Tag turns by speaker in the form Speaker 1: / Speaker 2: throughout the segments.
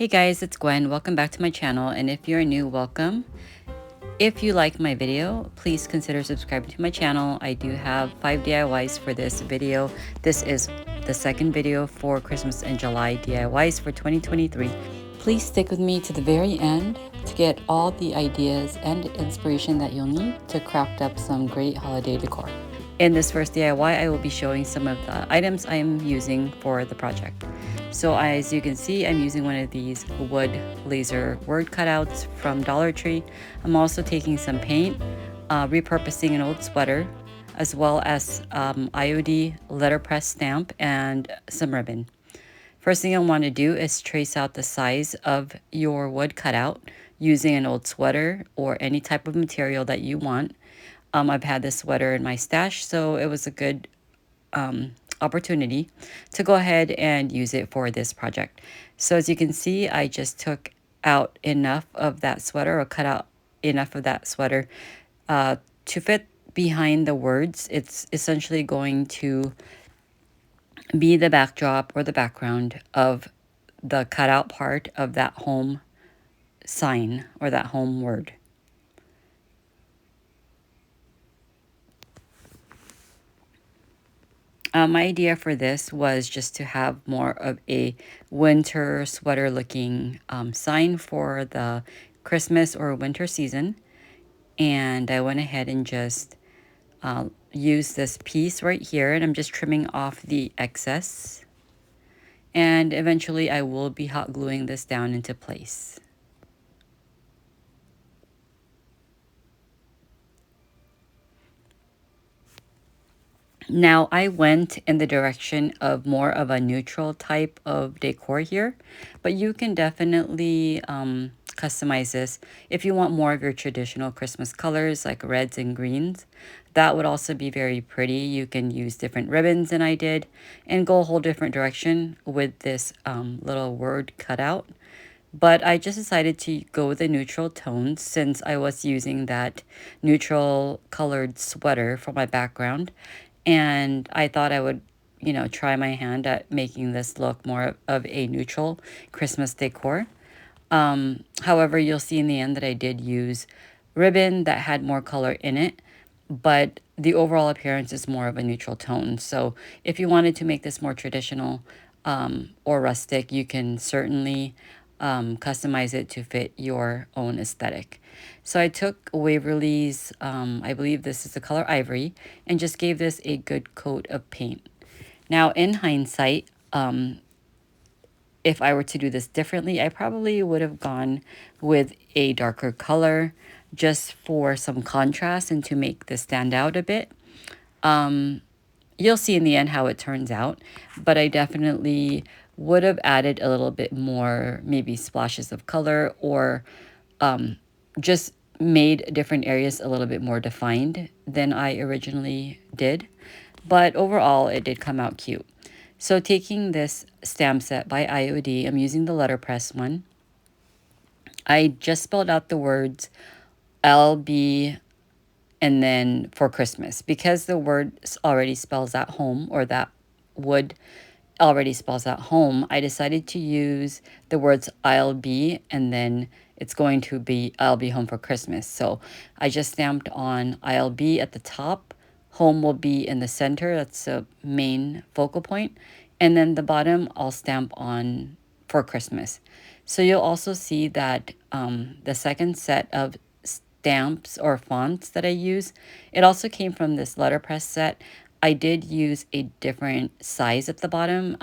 Speaker 1: Hey guys, it's Gwen. Welcome back to my channel, and if you're new, welcome. If you like my video, please consider subscribing to my channel. I do have 5 DIYs for this video. This is the second video for Christmas and July DIYs for 2023. Please stick with me to the very end to get all the ideas and inspiration that you'll need to craft up some great holiday decor. In this first DIY, I will be showing some of the items I am using for the project. So as you can see, I'm using one of these wood laser word cutouts from Dollar Tree. I'm also taking some paint, repurposing an old sweater, as well as IOD letterpress stamp and some ribbon. First thing I want to do is trace out the size of your wood cutout using an old sweater or any type of material that you want. I've had this sweater in my stash, so it was a good opportunity to go ahead and use it for this project. So as you can see, I just took out enough of that sweater, or cut out enough of that sweater to fit behind the words. It's essentially going to be the backdrop or the background of the cutout part of that home sign or that home word. My idea for this was just to have more of a winter sweater looking sign for the Christmas or winter season. And I went ahead and just used this piece right here, and I'm just trimming off the excess. And eventually I will be hot gluing this down into place. Now I went in the direction of more of a neutral type of decor here, but you can definitely customize this if you want more of your traditional Christmas colors like reds and greens. That would also be very pretty. You can use different ribbons than I did and go a whole different direction with this little word cutout. But I just decided to go with the neutral tones since I was using that neutral colored sweater for my background. And I thought I would, try my hand at making this look more of a neutral Christmas decor. However, you'll see in the end that I did use ribbon that had more color in it, but the overall appearance is more of a neutral tone. So if you wanted to make this more traditional or rustic, you can certainly customize it to fit your own aesthetic. So I took Waverly's, I believe this is the color Ivory, and just gave this a good coat of paint. Now in hindsight, if I were to do this differently, I probably would have gone with a darker color just for some contrast and to make this stand out a bit. You'll see in the end how it turns out, but I definitely would have added a little bit more, maybe splashes of color, or just made different areas a little bit more defined than I originally did. But overall, it did come out cute. So taking this stamp set by IOD, I'm using the letterpress one. I just spelled out the words LB and then for Christmas, because the word already spells out home, or that would already spells out home. I decided to use the words I'll be, and then it's going to be I'll be home for Christmas. So I just stamped on I'll be at the top, home will be in the center, that's the main focal point, and then the bottom I'll stamp on for Christmas. So you'll also see that the second set of stamps or fonts that I use, it also came from this letterpress set. I did use a different size at the bottom.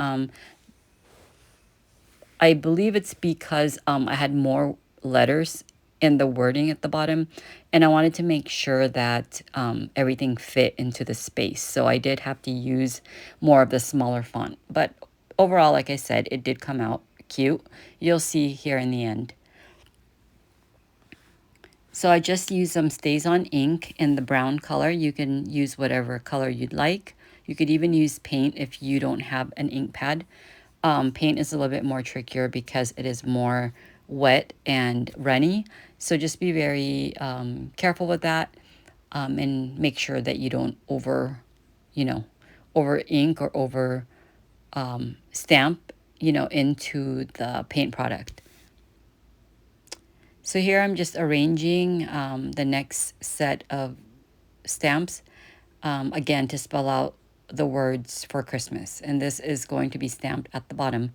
Speaker 1: I believe it's because I had more letters in the wording at the bottom, and I wanted to make sure that everything fit into the space. So I did have to use more of the smaller font. But overall, like I said, it did come out cute. You'll see here in the end. So I just used some Stays On ink in the brown color. You can use whatever color you'd like. You could even use paint if you don't have an ink pad. Paint is a little bit more trickier because it is more wet and runny. So just be very careful with that, and make sure that you don't over ink or over stamp, into the paint product. So here I'm just arranging the next set of stamps, again, to spell out the words for Christmas. And this is going to be stamped at the bottom.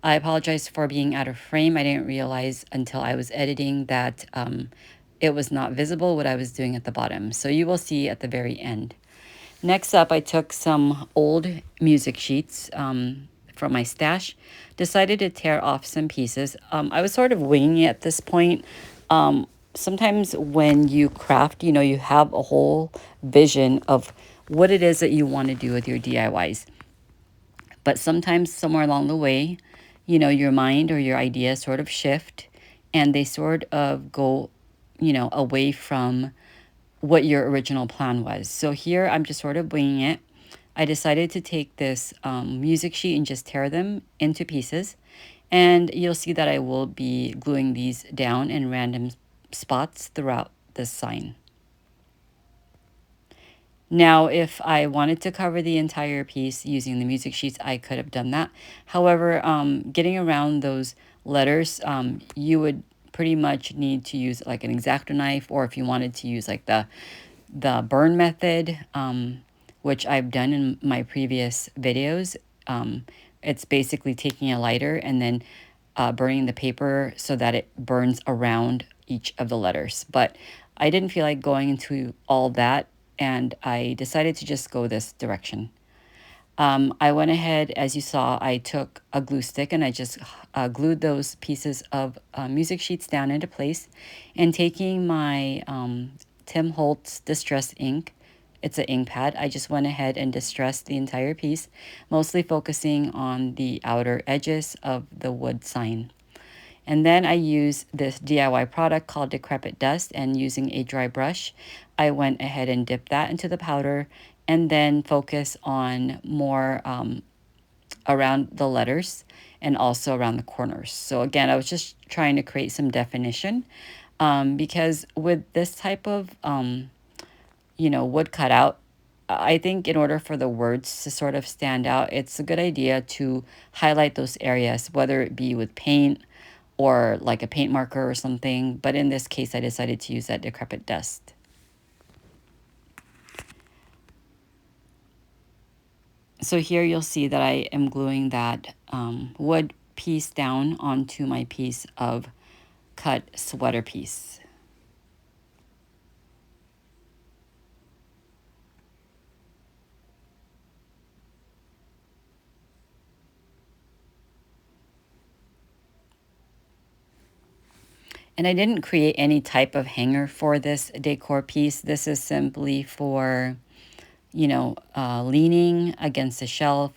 Speaker 1: I apologize for being out of frame. I didn't realize until I was editing that it was not visible what I was doing at the bottom. So you will see at the very end. Next up, I took some old music sheets from my stash, decided to tear off some pieces. I was sort of winging it at this point. Sometimes when you craft, you know, you have a whole vision of what it is that you want to do with your DIYs. But sometimes somewhere along the way, you know, your mind or your ideas sort of shift and they sort of go, you know, away from what your original plan was. So here I'm just sort of winging it. I decided to take this music sheet and just tear them into pieces. And you'll see that I will be gluing these down in random spots throughout the sign. Now, if I wanted to cover the entire piece using the music sheets, I could have done that. However, getting around those letters, you would pretty much need to use like an X-Acto knife, or if you wanted to use like the burn method, which I've done in my previous videos. It's basically taking a lighter and then burning the paper so that it burns around each of the letters. But I didn't feel like going into all that, and I decided to just go this direction. I went ahead, as you saw, I took a glue stick and I just glued those pieces of music sheets down into place. And taking my Tim Holtz Distress ink, it's an ink pad, I just went ahead and distressed the entire piece, mostly focusing on the outer edges of the wood sign. And then I used this DIY product called Decrepit Dust, and using a dry brush, I went ahead and dipped that into the powder and then focus on more around the letters and also around the corners. So again, I was just trying to create some definition because with this type of, you know, wood cutout, I think in order for the words to sort of stand out, it's a good idea to highlight those areas, whether it be with paint or like a paint marker or something. But in this case, I decided to use that Decrepit Dust. So here you'll see that I am gluing that wood piece down onto my piece of cut sweater piece. And I didn't create any type of hanger for this decor piece. This is simply for, you know, leaning against a shelf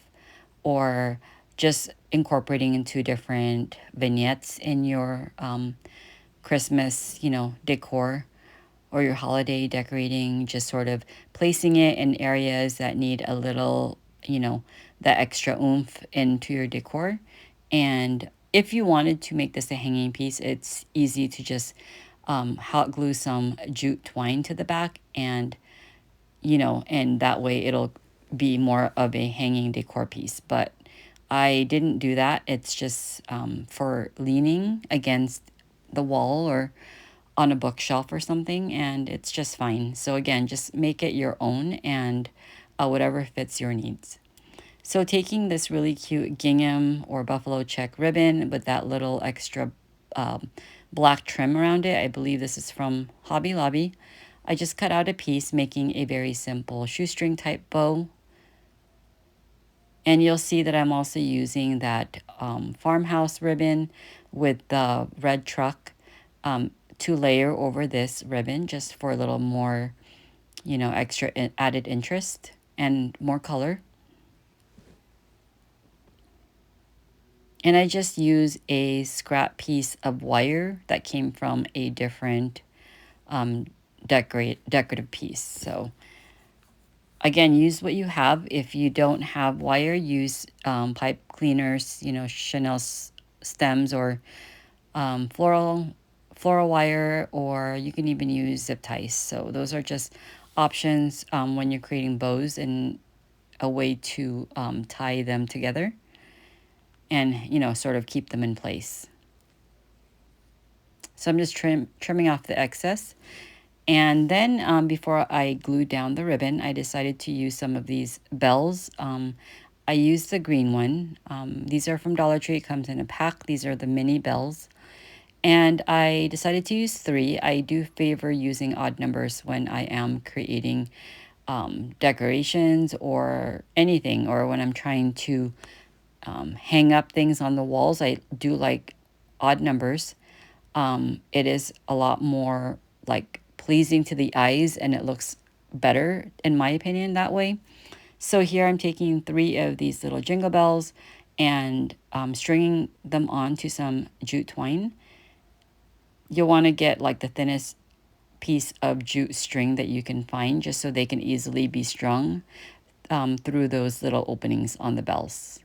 Speaker 1: or just incorporating into different vignettes in your Christmas, you know, decor or your holiday decorating, just sort of placing it in areas that need a little, you know, that extra oomph into your decor. And if you wanted to make this a hanging piece, it's easy to just hot glue some jute twine to the back, and, you know, and that way it'll be more of a hanging decor piece. But I didn't do that. It's just for leaning against the wall or on a bookshelf or something, and it's just fine. So again, just make it your own and whatever fits your needs. So taking this really cute gingham or buffalo check ribbon with that little extra black trim around it, I believe this is from Hobby Lobby, I just cut out a piece, making a very simple shoestring type bow. And you'll see that I'm also using that Farmhouse ribbon with the red truck to layer over this ribbon just for a little more, you know, extra added interest and more color. And I just use a scrap piece of wire that came from a different decorative piece. So again, use what you have. If you don't have wire, use pipe cleaners, you know, Chanel stems or floral wire, or you can even use zip ties. So those are just options when you're creating bows and a way to tie them together and, you know, sort of keep them in place. So I'm just trimming off the excess. And then before I glued down the ribbon, I decided to use some of these bells. I used the green one. These are from Dollar Tree. It comes in a pack. These are the mini bells. And I decided to use 3. I do favor using odd numbers when I am creating decorations or anything, or when I'm trying to hang up things on the walls. I do like odd numbers. It is a lot more like pleasing to the eyes, and it looks better in my opinion that way. So here I'm taking 3 of these little jingle bells and stringing them onto some jute twine. You'll want to get like the thinnest piece of jute string that you can find, just so they can easily be strung through those little openings on the bells.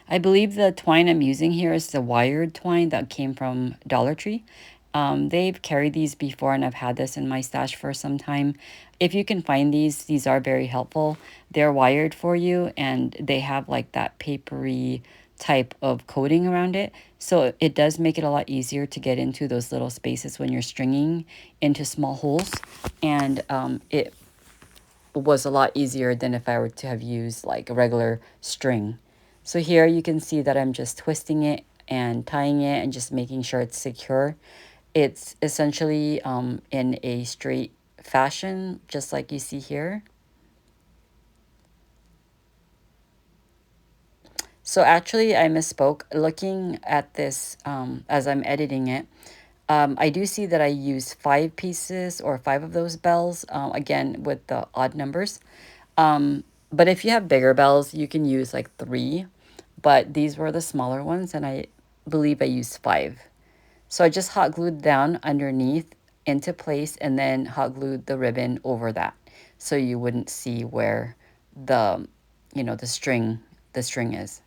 Speaker 1: I believe the twine I'm using here is the wired twine that came from Dollar Tree. They've carried these before, and I've had this in my stash for some time. If you can find these are very helpful. They're wired for you, and they have like that papery type of coating around it. So it does make it a lot easier to get into those little spaces when you're stringing into small holes. And it was a lot easier than if I were to have used like a regular string. So here you can see that I'm just twisting it and tying it and just making sure it's secure. It's essentially in a straight fashion, just like you see here. So actually I misspoke. Looking at this as I'm editing it, I do see that I use 5 pieces or 5 of those bells, again with the odd numbers. But if you have bigger bells, you can use like 3. But these were the smaller ones, and I believe I used 5. So I just hot glued down underneath into place, and then hot glued the ribbon over that, so you wouldn't see where the, the string is.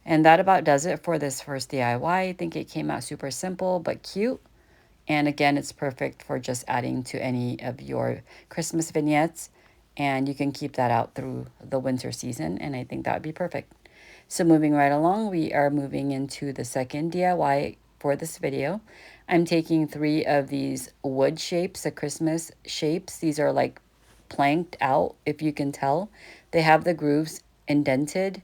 Speaker 1: And that about does it for this first DIY. I think it came out super simple but cute. And again, it's perfect for just adding to any of your Christmas vignettes. And you can keep that out through the winter season. And I think that would be perfect. So moving right along, we are moving into the second DIY for this video. I'm taking 3 of these wood shapes, the Christmas shapes. These are like planked out, if you can tell. They have the grooves indented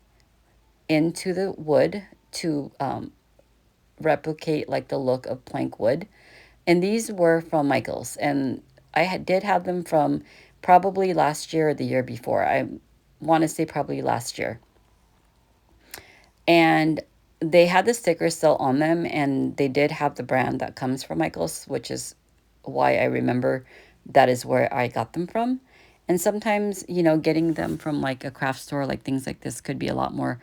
Speaker 1: into the wood to replicate like the look of plank wood. And these were from Michael's, and I did have them from probably last year or the year before. I want to say probably last year. And they had the sticker still on them, and they did have the brand that comes from Michael's, which is why I remember that is where I got them from. And sometimes, getting them from like a craft store, like things like this, could be a lot more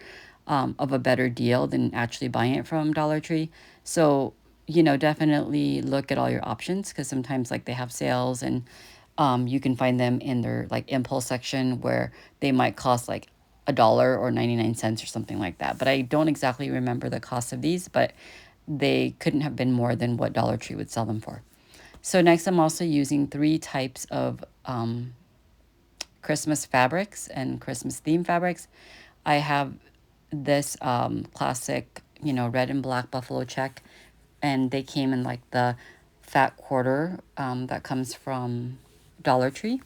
Speaker 1: of a better deal than actually buying it from Dollar Tree. So, definitely look at all your options, because sometimes like they have sales, and you can find them in their like impulse section where they might cost like $1 or 99 cents or something like that. But I don't exactly remember the cost of these, but they couldn't have been more than what Dollar Tree would sell them for. So next, I'm also using 3 types of Christmas fabrics and Christmas theme fabrics. I have this classic, red and black buffalo check, and they came in like the fat quarter that comes from Dollar Tree.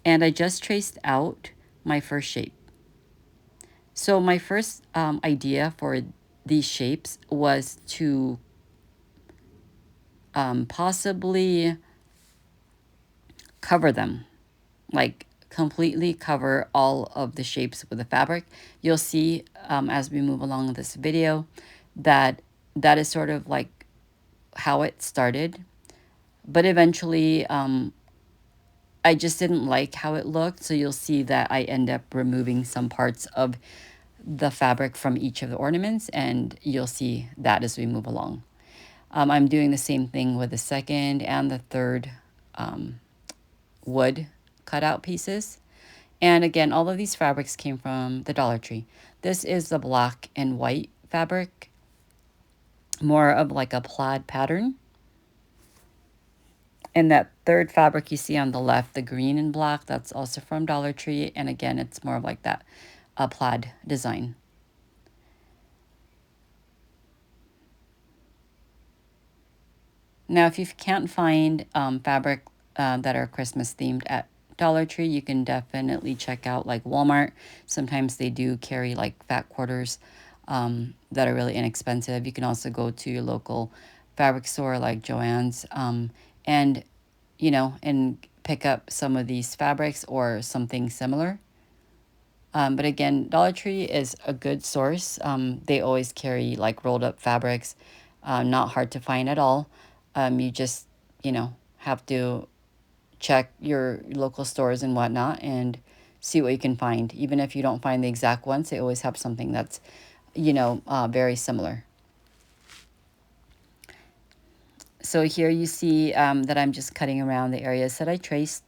Speaker 1: And I just traced out my first shape. So my first idea for these shapes was to possibly cover them, like completely cover all of the shapes with the fabric. You'll see as we move along this video that that is sort of like how it started. But eventually I just didn't like how it looked. So you'll see that I end up removing some parts of the fabric from each of the ornaments, and you'll see that as we move along. I'm doing the same thing with the second and the third wood cutout pieces. And again, all of these fabrics came from the Dollar Tree. This is the black and white fabric, more of like a plaid pattern. And that third fabric you see on the left, the green and black, that's also from Dollar Tree. And again, it's more of like that plaid design. Now, if you can't find fabric that are Christmas themed at Dollar Tree, you can definitely check out like Walmart. Sometimes they do carry like fat quarters that are really inexpensive. You can also go to your local fabric store like Joann's and, you know, and pick up some of these fabrics or something similar. But again, Dollar Tree is a good source. They always carry like rolled up fabrics, not hard to find at all. You just, you know, have to check your local stores and whatnot and see what you can find. Even if you don't find the exact ones, they always have something that's, you know, very similar. So here you see that I'm just cutting around the areas that I traced.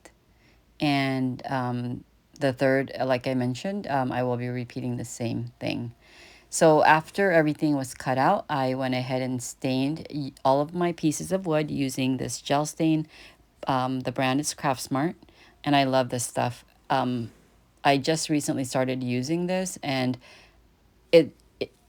Speaker 1: And the third, like I mentioned, I will be repeating the same thing. So after everything was cut out, I went ahead and stained all of my pieces of wood using this gel stain. The brand is Craftsmart, and I love this stuff. I just recently started using this, and it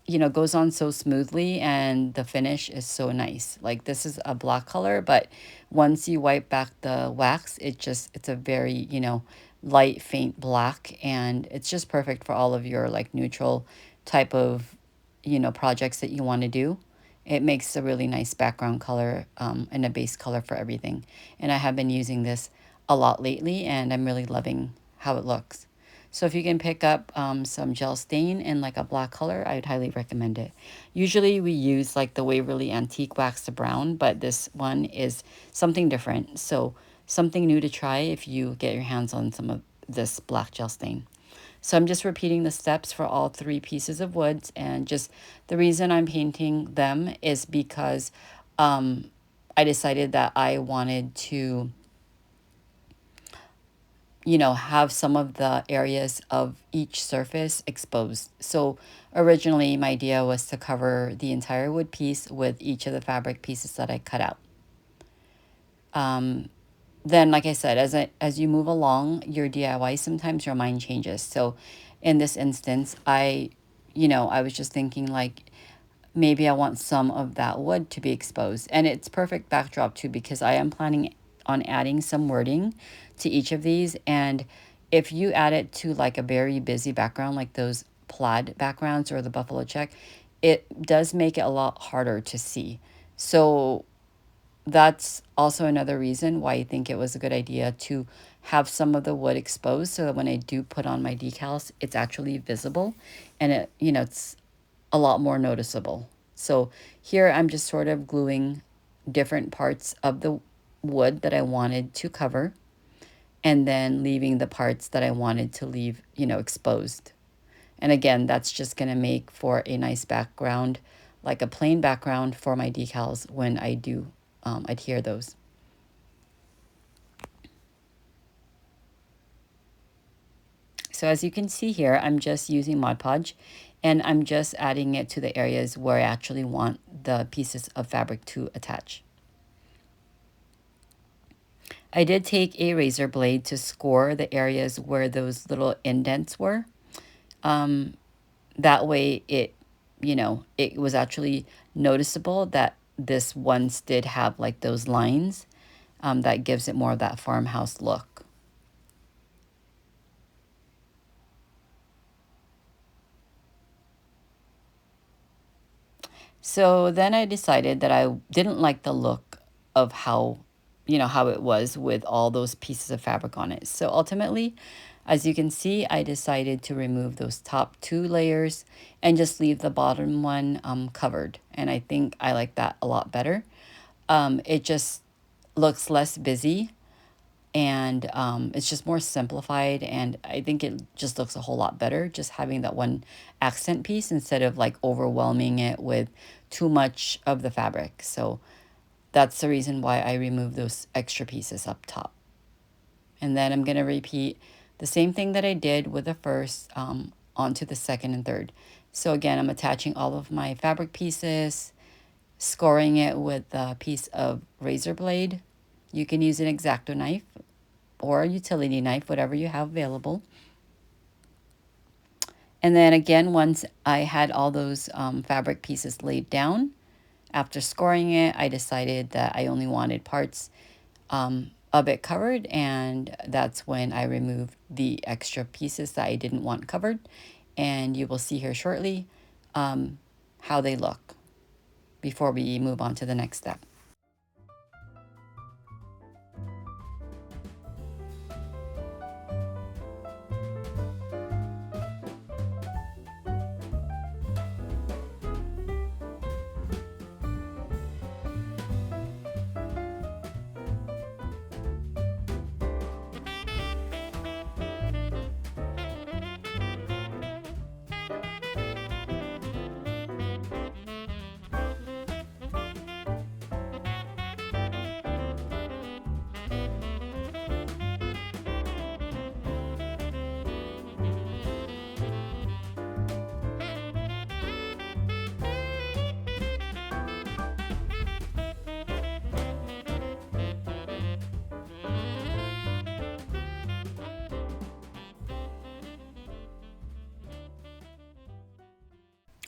Speaker 1: you know goes on so smoothly, and the finish is so nice. Like this is a black color, but once you wipe back the wax, it's a very, you know, light faint black, and it's just perfect for all of your like neutral type of, you know, projects that you want to do. It makes a really nice background color and a base color for everything. And I have been using this a lot lately, and I'm really loving how it looks. So if you can pick up some gel stain in like a black color, I'd highly recommend it. Usually we use like the Waverly Antique Wax to Brown, but this one is something different. So something new to try if you get your hands on some of this black gel stain. So I'm just repeating the steps for all three pieces of woods, and just the reason I'm painting them is because I decided that I wanted to, you know, have some of the areas of each surface exposed. So originally my idea was to cover the entire wood piece with each of the fabric pieces that I cut out. Then, like I said, as you move along your DIY, sometimes your mind changes. So in this instance, I was just thinking like maybe I want some of that wood to be exposed. And it's perfect backdrop too, because I am planning on adding some wording to each of these. And if you add it to like a very busy background, like those plaid backgrounds or the buffalo check, it does make it a lot harder to see. So that's also another reason why I think it was a good idea to have some of the wood exposed, so that when I do put on my decals, it's actually visible, and it, you know, it's a lot more noticeable. So here I'm just sort of gluing different parts of the wood that I wanted to cover, and then leaving the parts that I wanted to leave, you know, exposed. And again, that's just going to make for a nice background, like a plain background for my decals when I do adhere those. So as you can see here, I'm just using Mod Podge, and I'm just adding it to the areas where I actually want the pieces of fabric to attach. I did take a razor blade to score the areas where those little indents were. That way it, you know, it was actually noticeable that this once did have like those lines. That gives it more of that farmhouse look. So then I decided that I didn't like the look of how, you know, how it was with all those pieces of fabric on it. So ultimately, as you can see, I decided to remove those top two layers and just leave the bottom one covered. And I think I like that a lot better. It just looks less busy, and it's just more simplified, and I think it just looks a whole lot better just having that one accent piece instead of like overwhelming it with too much of the fabric. So that's the reason why I remove those extra pieces up top. And then I'm going to repeat the same thing that I did with the first onto the second and third. So again, I'm attaching all of my fabric pieces, scoring it with a piece of razor blade. You can use an X-Acto knife or a utility knife, whatever you have available. And then again, once I had all those fabric pieces laid down, After scoring it, I decided that I only wanted parts of it covered, and that's when I removed the extra pieces that I didn't want covered. And you will see here shortly how they look before we move on to the next step.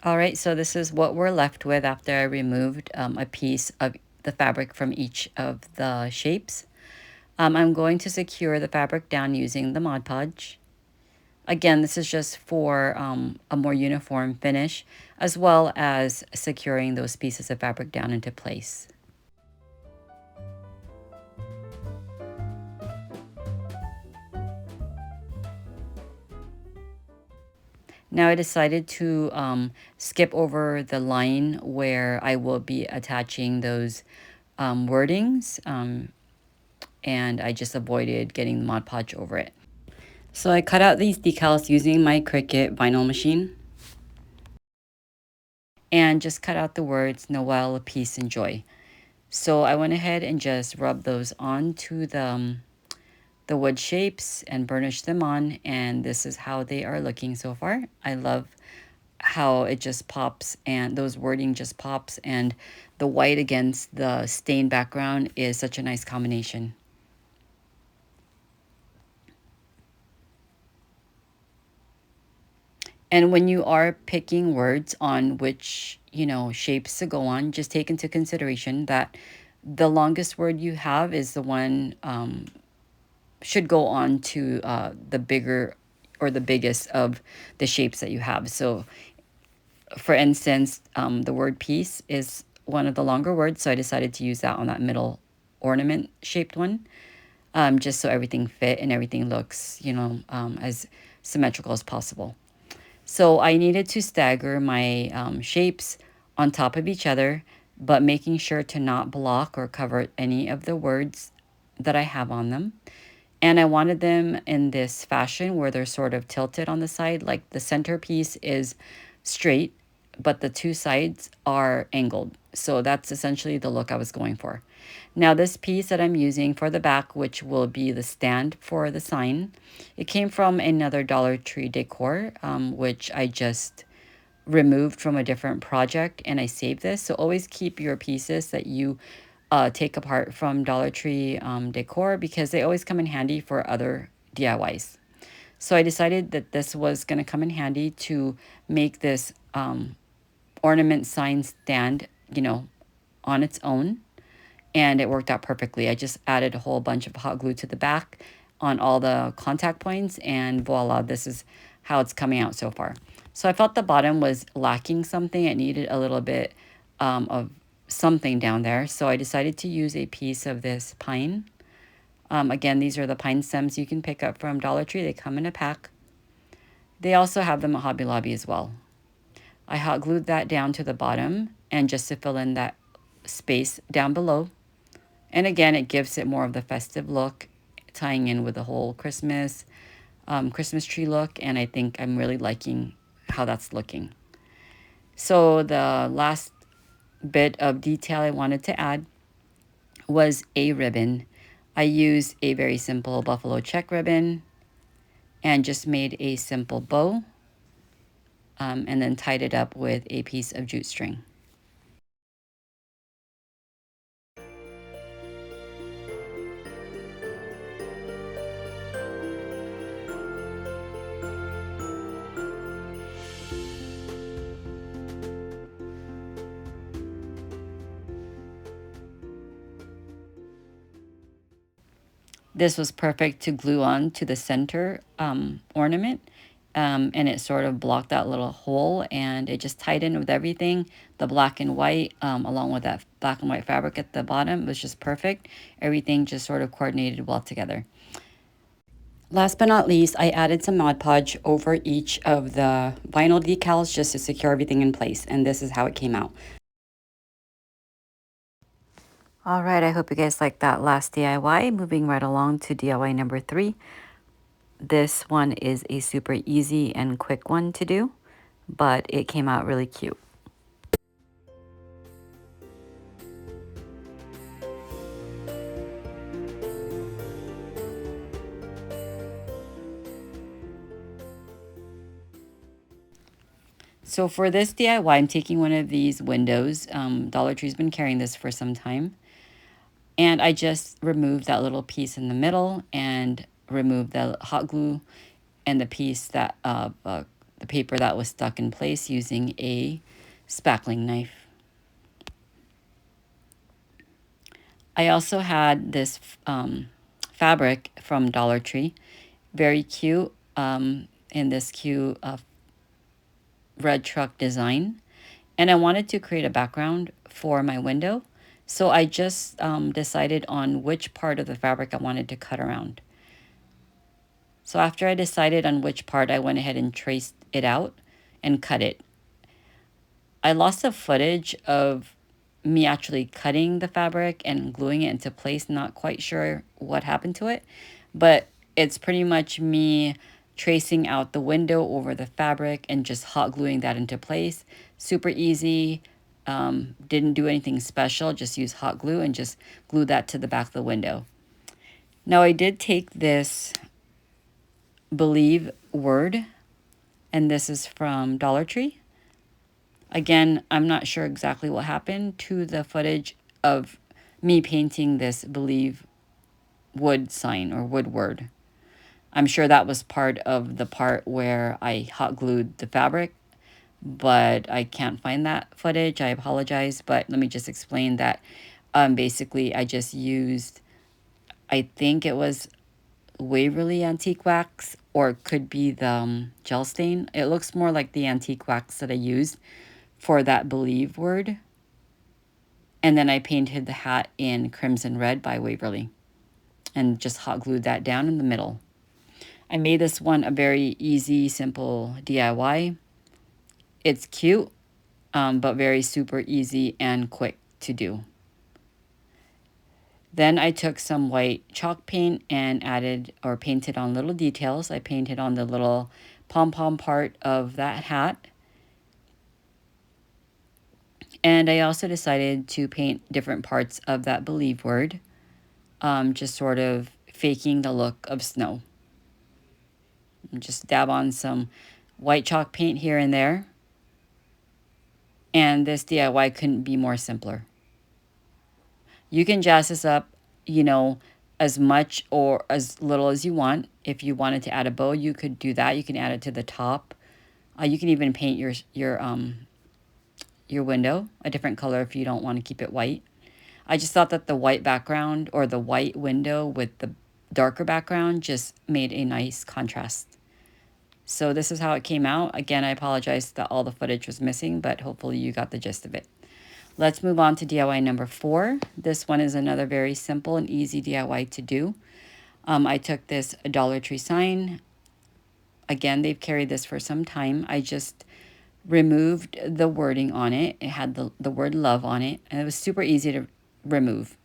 Speaker 1: All right, so this is what we're left with after I removed a piece of the fabric from each of the shapes. I'm going to secure the fabric down using the Mod Podge. Again, this is just for a more uniform finish, as well as securing those pieces of fabric down into place. Now I decided to skip over the line where I will be attaching those wordings, and I just avoided getting the Mod Podge over it. So I cut out these decals using my Cricut vinyl machine and just cut out the words Noel, peace, and joy. So I went ahead and just rubbed those onto the wood shapes and burnished them on, and this is how they are looking so far. I love how it just pops, and those wording just pops, and the white against the stained background is such a nice combination. And when you are picking words on which, shapes to go on, just take into consideration that the longest word you have is the one should go on to the bigger or the biggest of the shapes that you have. So for instance, the word peace is one of the longer words, so I decided to use that on that middle ornament shaped one, just so everything fit and everything looks, as symmetrical as possible. So I needed to stagger my shapes on top of each other, but making sure to not block or cover any of the words that I have on them. And I wanted them in this fashion where they're sort of tilted on the side, like the centerpiece is straight, but the two sides are angled. So that's essentially the look I was going for. Now this piece that I'm using for the back, which will be the stand for the sign, it came from another Dollar Tree decor, which I just removed from a different project, and I saved this. So always keep your pieces that you take apart from Dollar Tree decor, because they always come in handy for other DIYs. So I decided that this was going to come in handy to make this ornament sign stand, on its own. And it worked out perfectly. I just added a whole bunch of hot glue to the back on all the contact points, and voila, this is how it's coming out so far. So I felt the bottom was lacking something. It needed a little bit of something down there. So I decided to use a piece of this pine. Again, these are the pine stems you can pick up from Dollar Tree. They come in a pack. They also have them at Hobby Lobby as well. I hot glued that down to the bottom, and just to fill in that space down below. And again, it gives it more of the festive look, tying in with the whole Christmas tree look. And I think I'm really liking how that's looking. So the last bit of detail I wanted to add was a ribbon. I used a very simple buffalo check ribbon and just made a simple bow, and then tied it up with a piece of jute string. This was perfect to glue on to the center ornament. And it sort of blocked that little hole, and it just tied in with everything. The black and white, along with that black and white fabric at the bottom, was just perfect. Everything just sort of coordinated well together. Last but not least, I added some Mod Podge over each of the vinyl decals just to secure everything in place, and this is how it came out. All right, I hope you guys liked that last DIY. Moving right along to DIY number 3. This one is a super easy and quick one to do, but it came out really cute. So for this DIY, I'm taking one of these windows. Dollar Tree's been carrying this for some time. And I just removed that little piece in the middle and removed the hot glue and the piece that, the paper that was stuck in place using a spackling knife. I also had this fabric from Dollar Tree. Very cute, in this cute red truck design, and I wanted to create a background for my window, so I just decided on which part of the fabric I wanted to cut around. So after I decided on which part, I went ahead and traced it out and cut it. I lost the footage of me actually cutting the fabric and gluing it into place. Not quite sure what happened to it, but it's pretty much me tracing out the window over the fabric and just hot gluing that into place. Super easy. Didn't do anything special, just use hot glue and just glue that to the back of the window. Now I did take this Believe word, and this is from Dollar Tree. Again, I'm not sure exactly what happened to the footage of me painting this Believe wood sign or wood word. I'm sure that was part of the part where I hot glued the fabric, but I can't find that footage. I apologize, but let me just explain that basically I just used, I think it was Waverly antique wax, or it could be the gel stain. It looks more like the antique wax that I used for that Believe word. And then I painted the hat in Crimson Red by Waverly and just hot glued that down in the middle. I made this one a very easy, simple DIY. It's cute, but very super easy and quick to do. Then I took some white chalk paint and added or painted on little details. I painted on the little pom-pom part of that hat. And I also decided to paint different parts of that Believe word, just sort of faking the look of snow. And just dab on some white chalk paint here and there. And this DIY couldn't be more simpler. You can jazz this up, you know, as much or as little as you want. If you wanted to add a bow, you could do that. You can add it to the top. You can even paint your window a different color if you don't want to keep it white. I just thought that the white background or the white window with the darker background just made a nice contrast. So this is how it came out. Again, I apologize that all the footage was missing, but hopefully you got the gist of it. Let's move on to DIY number 4. This one is another very simple and easy DIY to do. I took this Dollar Tree sign. Again, they've carried this for some time. I just removed the wording on it. It had the word love on it, and it was super easy to remove.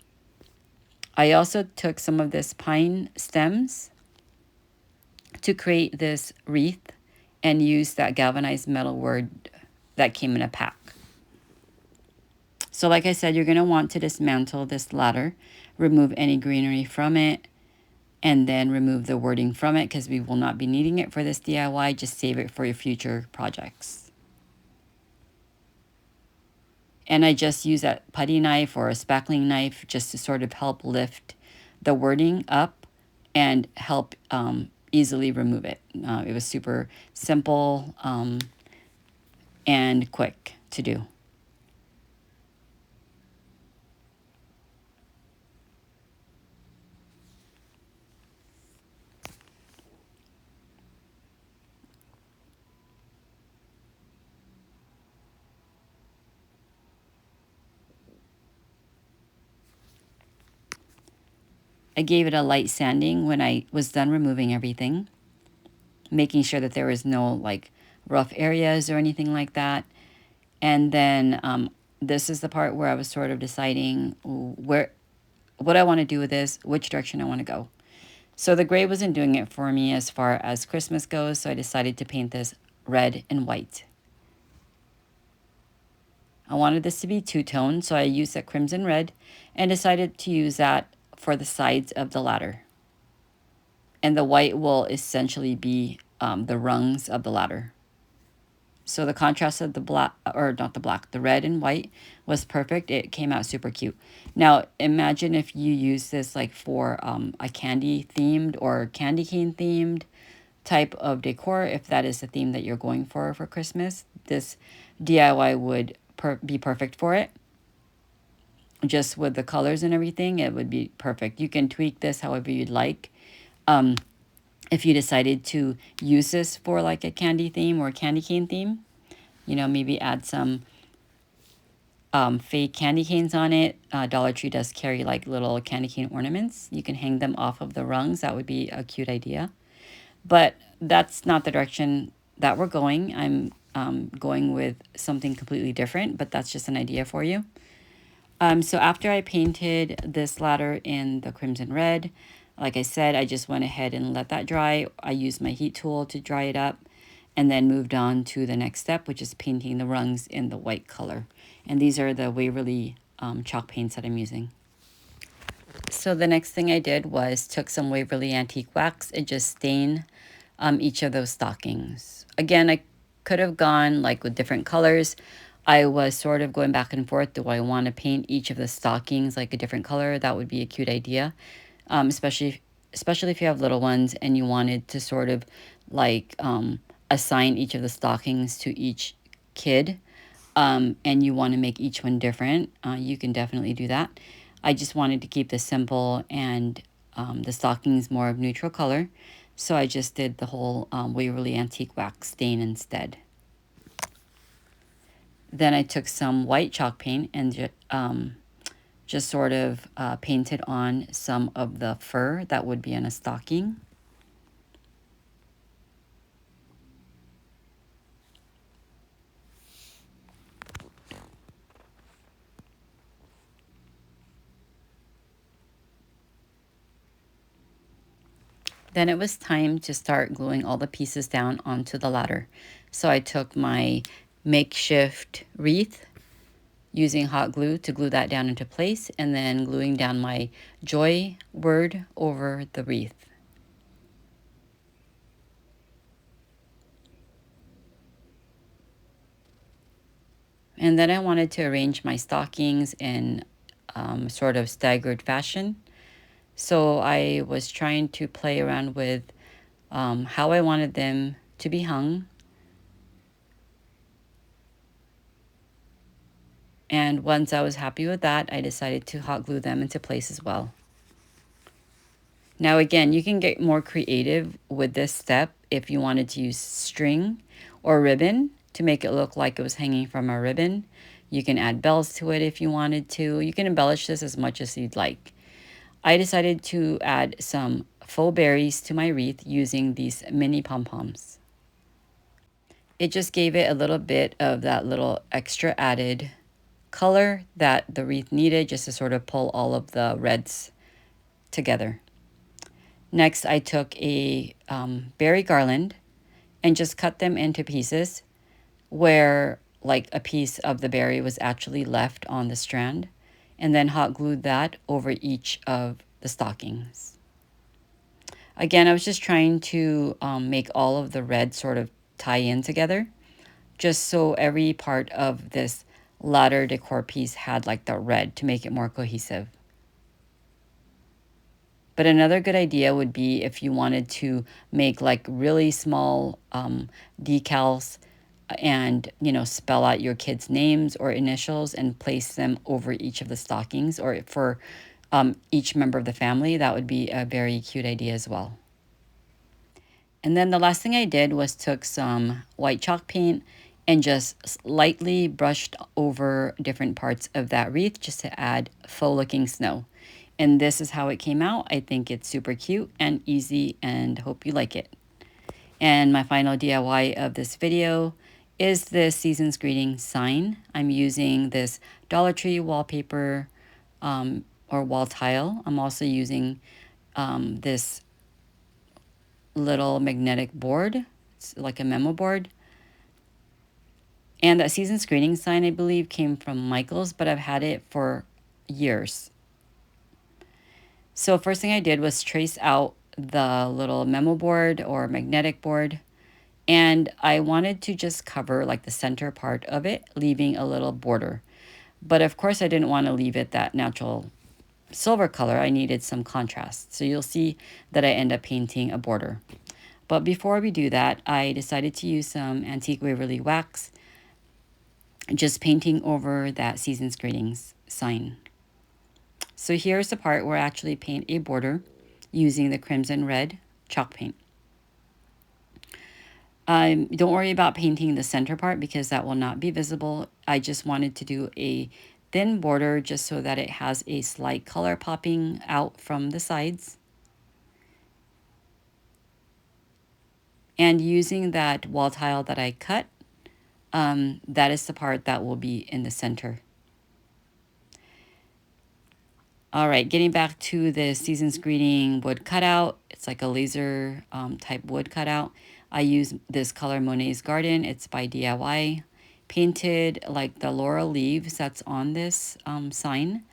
Speaker 1: I also took some of this pine stems to create this wreath and use that galvanized metal word that came in a pack. So like I said, you're going to want to dismantle this ladder, remove any greenery from it, and then remove the wording from it because we will not be needing it for this DIY. Just save it for your future projects. And I just use that putty knife or a spackling knife just to sort of help lift the wording up and help easily remove it. It was super simple and quick to do. I gave it a light sanding when I was done removing everything, making sure that there was no like rough areas or anything like that. And then this is the part where I was sort of deciding what I want to do with this, which direction I want to go. So the gray wasn't doing it for me as far as Christmas goes, so I decided to paint this red and white. I wanted this to be two-tone, so I used that crimson red and decided to use that for the sides of the ladder. And the white will essentially be the rungs of the ladder. So the contrast of the black, or not the black, the red and white was perfect. It came out super cute. Now imagine if you use this like for a candy themed or candy cane themed type of decor. If that is the theme that you're going for Christmas, this DIY would be perfect for it. Just with the colors and everything, it would be perfect. You can tweak this however you'd like. If you decided to use this for like a candy theme or candy cane theme, you know, maybe add some fake candy canes on it. Dollar Tree does carry like little candy cane ornaments. You can hang them off of the rungs. That would be a cute idea. But that's not the direction that we're going. I'm going with something completely different, but that's just an idea for you. So after I painted this ladder in the crimson red, like I said, I just went ahead and let that dry. I used my heat tool to dry it up and then moved on to the next step, which is painting the rungs in the white color. And these are the Waverly chalk paints that I'm using. So the next thing I did was took some Waverly antique wax and just stain each of those stockings. Again, I could have gone like with different colors. I was sort of going back and forth. Do I want to paint each of the stockings like a different color? That would be a cute idea, especially if you have little ones and you wanted to sort of like assign each of the stockings to each kid, and you want to make each one different. You can definitely do that. I just wanted to keep this simple and the stockings more of neutral color. So I just did the whole Waverly antique wax stain instead. Then I took some white chalk paint and just sort of painted on some of the fur that would be in a stocking. Then it was time to start gluing all the pieces down onto the ladder. So I took my makeshift wreath, using hot glue to glue that down into place, and then gluing down my joy word over the wreath. And then I wanted to arrange my stockings in sort of staggered fashion. So I was trying to play around with how I wanted them to be hung. And once I was happy with that, I decided to hot glue them into place as well. Now again, you can get more creative with this step if you wanted to use string or ribbon to make it look like it was hanging from a ribbon. You can add bells to it if you wanted to. You can embellish this as much as you'd like. I decided to add some faux berries to my wreath using these mini pom-poms. It just gave it a little bit of that little extra added color that the wreath needed, just to sort of pull all of the reds together. Next, I took a berry garland and just cut them into pieces where like a piece of the berry was actually left on the strand, and then hot glued that over each of the stockings. Again, I was just trying to make all of the red sort of tie in together, just so every part of this ladder decor piece had like the red to make it more cohesive. But another good idea would be if you wanted to make like really small decals and, you know, spell out your kids' names or initials and place them over each of the stockings, or for each member of the family. That would be a very cute idea as well. And then the last thing I did was took some white chalk paint and just lightly brushed over different parts of that wreath just to add faux looking snow. And this is how it came out. I think it's super cute and easy and hope you like it. And my final DIY of this video is this Season's Greeting sign. I'm using this Dollar Tree wallpaper or wall tile. I'm also using this little magnetic board. It's like a memo board. And that Season's Greeting sign, I believe, came from Michael's, but I've had it for years. So first thing I did was trace out the little memo board or magnetic board. And I wanted to just cover like the center part of it, leaving a little border. But of course, I didn't want to leave it that natural silver color. I needed some contrast. So you'll see that I end up painting a border. But before we do that, I decided to use some Antique Waverly wax, just painting over that Season's Greetings sign. So here's the part where I actually paint a border using the crimson red chalk paint. Don't worry about painting the center part because that will not be visible. I just wanted to do a thin border just so that it has a slight color popping out from the sides. And using that wall tile that I cut, that is the part that will be in the center. All right, getting back to the Season's Greeting wood cutout. It's like a laser type wood cutout. I use this color Monet's Garden. It's by DIY. Painted like the laurel leaves that's on this sign.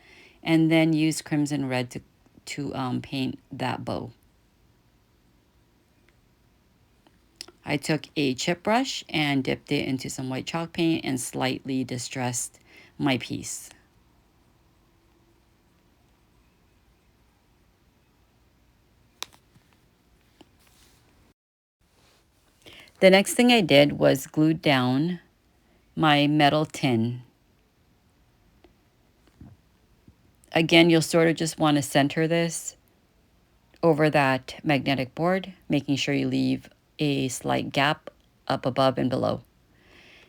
Speaker 1: And then use crimson red to paint that bow. I took a chip brush and dipped it into some white chalk paint and slightly distressed my piece. The next thing I did was glued down my metal tin. Again, you'll sort of just want to center this over that magnetic board, making sure you leave a slight gap up above and below.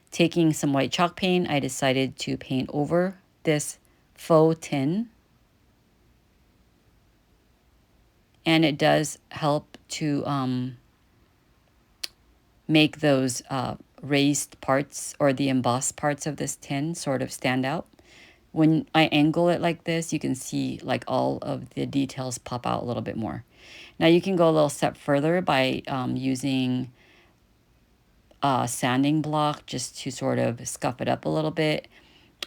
Speaker 1: Taking some white chalk paint, I decided to paint over this faux tin. And it does help to make those raised parts or the embossed parts of this tin sort of stand out. When I angle it like this, you can see like all of the details pop out a little bit more. Now you can go a little step further by using a sanding block just to sort of scuff it up a little bit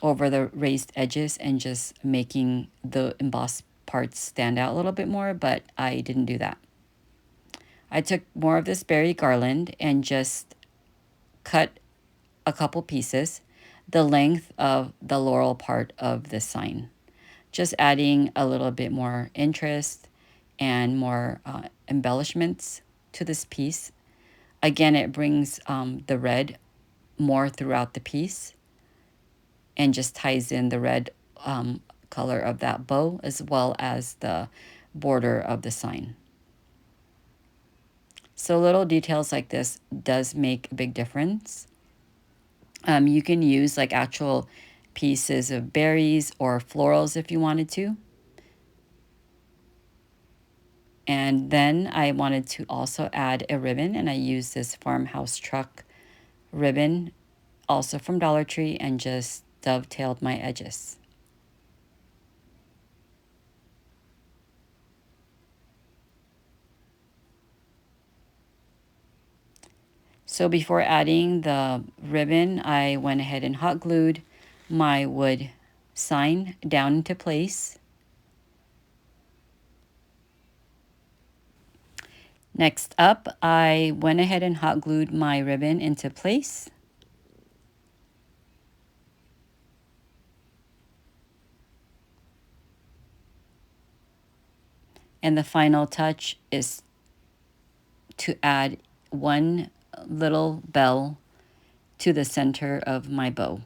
Speaker 1: over the raised edges and just making the embossed parts stand out a little bit more, but I didn't do that. I took more of this berry garland and just cut a couple pieces the length of the laurel part of the sign, just adding a little bit more interest and more embellishments to this piece. Again, it brings the red more throughout the piece and just ties in the red color of that bow as well as the border of the sign. So little details like this does make a big difference. You can use like actual pieces of berries or florals if you wanted to. And then I wanted to also add a ribbon, and I used this Farmhouse truck ribbon, also from Dollar Tree, and just dovetailed my edges. So before adding the ribbon, I went ahead and hot glued my wood sign down into place. Next up, I went ahead and hot glued my ribbon into place. And the final touch is to add one little bell to the center of my bow.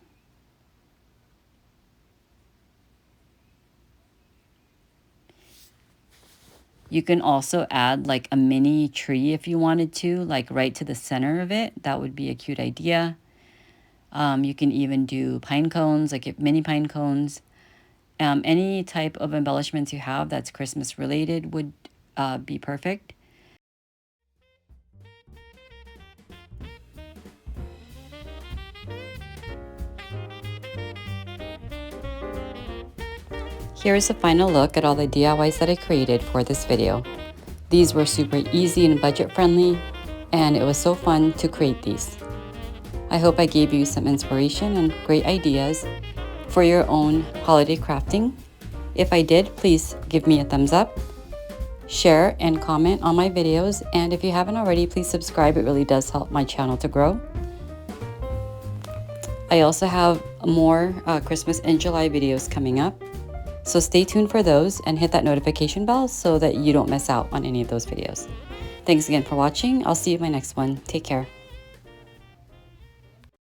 Speaker 1: You can also add like a mini tree if you wanted to, like right to the center of it. That would be a cute idea. You can even do pine cones, like mini pine cones. Any type of embellishments you have that's Christmas related would be perfect. Here's a final look at all the DIYs that I created for this video. These were super easy and budget friendly, and it was so fun to create these. I hope I gave you some inspiration and great ideas for your own holiday crafting. If I did, please give me a thumbs up, share and comment on my videos, and if you haven't already, please subscribe. It really does help my channel to grow. I also have more Christmas in July videos coming up. So stay tuned for those and hit that notification bell so that you don't miss out on any of those videos. Thanks again for watching. I'll see you in my next one. Take care.